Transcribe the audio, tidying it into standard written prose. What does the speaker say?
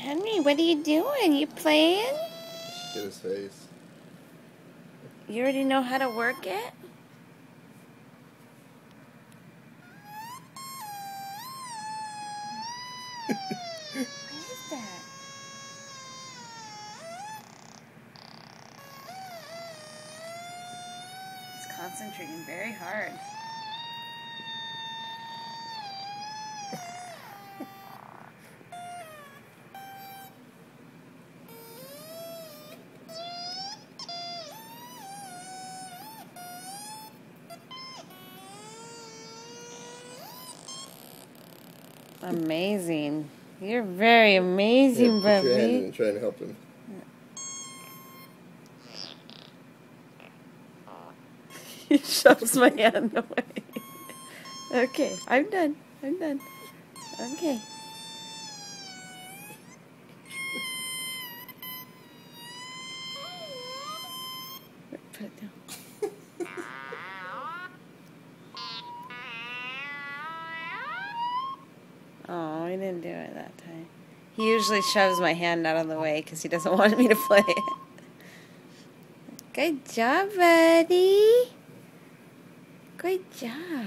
Henry, what are you doing? You playing? Get his face. You already know how to work it? What is that? He's concentrating very hard. Amazing. You're very amazing, Put your hand in Bubby. and try to help him. He shoves my hand away. Okay, I'm done. I'm done. Okay. Put it down. Oh, he didn't do it that time. He usually shoves my hand out of the way because he doesn't want me to play it. Good job, buddy. Good job.